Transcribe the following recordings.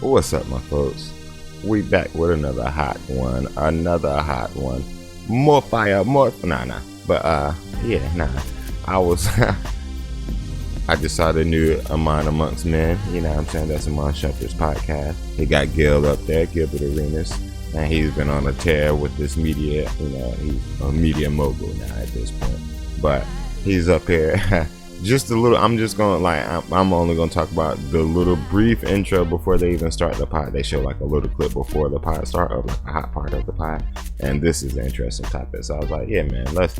What's up, my folks? We back with another hot one. More fire, more But I just saw the new Iman Amongst Men. You know what I'm saying? That's Iman Shumpert's podcast. He got Gil up there, Gilbert Arenas. And he's been on a tear with this media. You know, he's a media mogul now at this point. But he's up here. Just a little, I'm just going I'm only going to talk about the little brief intro before they even start the pod. They show like a little clip before the pod start of like a hot part of the pod. And this is an interesting topic. So I was like, yeah, man, let's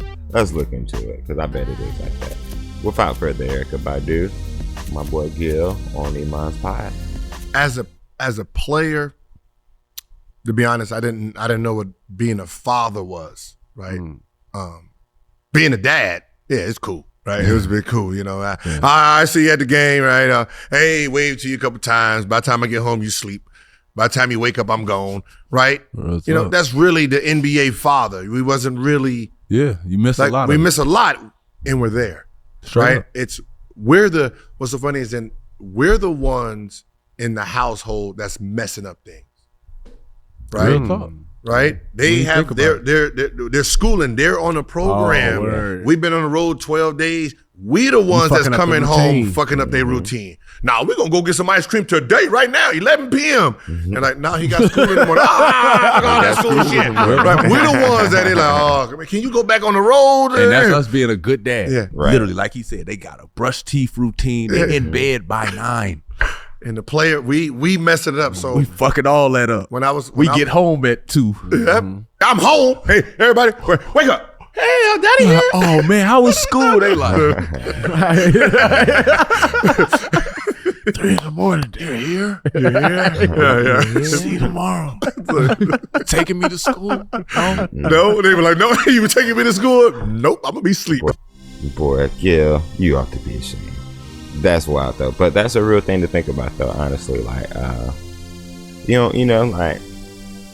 look into it because I bet it is like that. Without further Erica Badu, my boy Gil on Iman's pod. As a player, to be honest, I didn't know what being a father was, right? Being a dad, yeah, it's cool. Right, it was a bit cool, you know. I see you at the game, right? Hey, wave to you a couple times. By the time I get home, you sleep. By the time you wake up, I'm gone, right? You know, that's really the NBA father. We wasn't really. Yeah, you miss a lot. We miss a lot, and we're there, right? It's what's so funny is then we're the ones in the household that's messing up things, right? Real talk. Right? They have their schooling. They're on a program. We've been on the road 12 days. We the ones that's coming home fucking up their routine. Now we're gonna go get some ice cream today, right now, 11 p.m. And like, now he got school in the morning. That school shit. Right? We're the ones that they like, can you go back on the road? And that's us being a good dad. Yeah. Literally, like he said, they got a brush teeth routine. They're in bed by 9. And the player, we messed it up. So we fucking all that up. We get home at 2. I'm home. Hey, everybody, wake up. Hey, daddy here. Oh man, how was school? They like 3 in the morning. They're here. Yeah. See you tomorrow. Taking me to school? No, they were like, no, you were taking me to school? Nope, I'm gonna be asleep. Boy, Gil, you ought to be ashamed. That's wild though, but that's a real thing to think about though, honestly. Like you know, like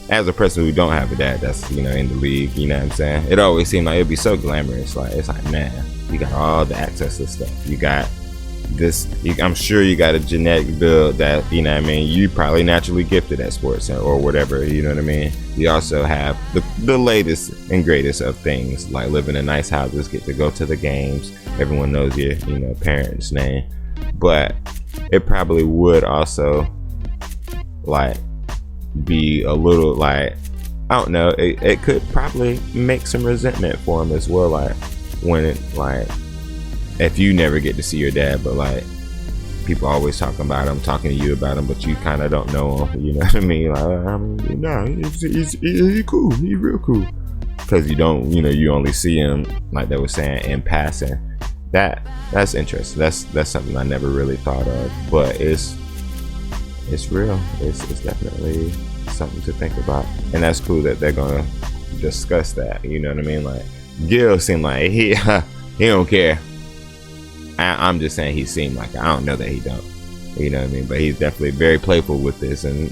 as a person who don't have a dad that's, you know, in the league, you know what I'm saying, it always seemed like it'd be so glamorous. Like it's like, man, you got all the access to stuff, you got this, I'm sure you got a genetic build that, you know what I mean, you probably naturally gifted at sports or whatever, you know what I mean. You also have the latest and greatest of things, like living in nice houses, get to go to the games, everyone knows your, you know, parents' name. But it probably would also like be a little like, I don't know, it could probably make some resentment for him as well, like when it, like if you never get to see your dad, but like people always talking about him, talking to you about him, but you kind of don't know him, you know what I mean? Like, no, he's cool, he's real cool, because you don't, you know, you only see him, like they were saying, in passing. That's interesting. That's something I never really thought of, but it's real. It's definitely something to think about, and that's cool that they're gonna discuss that. You know what I mean? Like Gil seemed like he don't care. I'm just saying he seemed like, I don't know that he don't. You know what I mean? But he's definitely very playful with this, and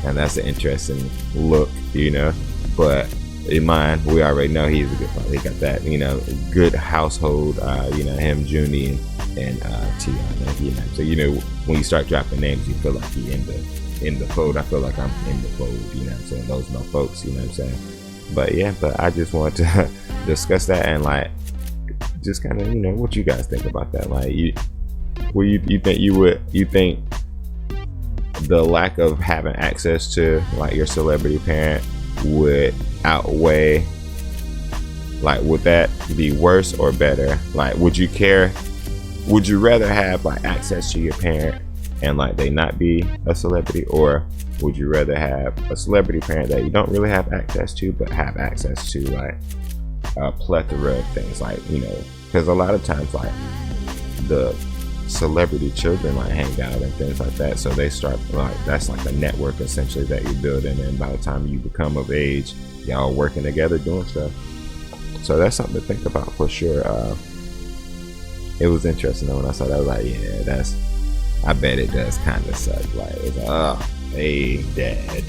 and that's an interesting look. You know, but. Iman, we already know he's a good father. He got that, you know, good household. You know, him, Junie, and Tiana. You know, so you know when you start dropping names, you feel like he in the fold. I feel like I'm in the fold. You know what I'm saying? Those are my folks. You know what I'm saying? But yeah, but I just wanted to discuss that and like just kind of, you know, what you guys think about that. Like, you think the lack of having access to like your celebrity parent would outweigh, like, would that be worse or better? Like, would you rather have like access to your parent and like they not be a celebrity, or would you rather have a celebrity parent that you don't really have access to but have access to like a plethora of things, like, you know, because a lot of times like the celebrity children like hang out and things like that, so they start like, that's like a network essentially that you're building, and by the time you become of age, y'all working together doing stuff. So that's something to think about for sure. It was interesting though when I saw that. I was like, yeah, I bet it does kind of suck. Like, it's like, oh, hey, dad,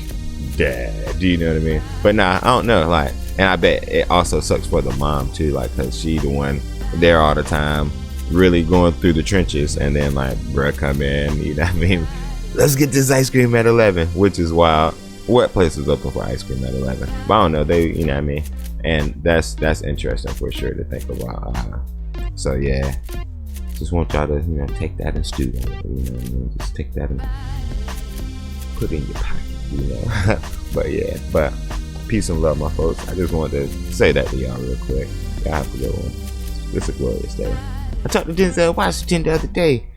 you know what I mean? But nah, I don't know, like, and I bet it also sucks for the mom too, like, cause she the one there all the time, really going through the trenches, and then like bruh come in, you know what I mean, let's get this ice cream at 11, which is wild. What place is open for ice cream at 11? But I don't know. They, you know what I mean? And that's interesting for sure to think about. So yeah, just want y'all to, you know, take that and stew on it. You know what I mean? Just take that and put it in your pocket, you know. But yeah, but peace and love, my folks. I just wanted to say that to y'all real quick. Y'all have a good one. It's a glorious day. I talked to Denzel Washington the other day.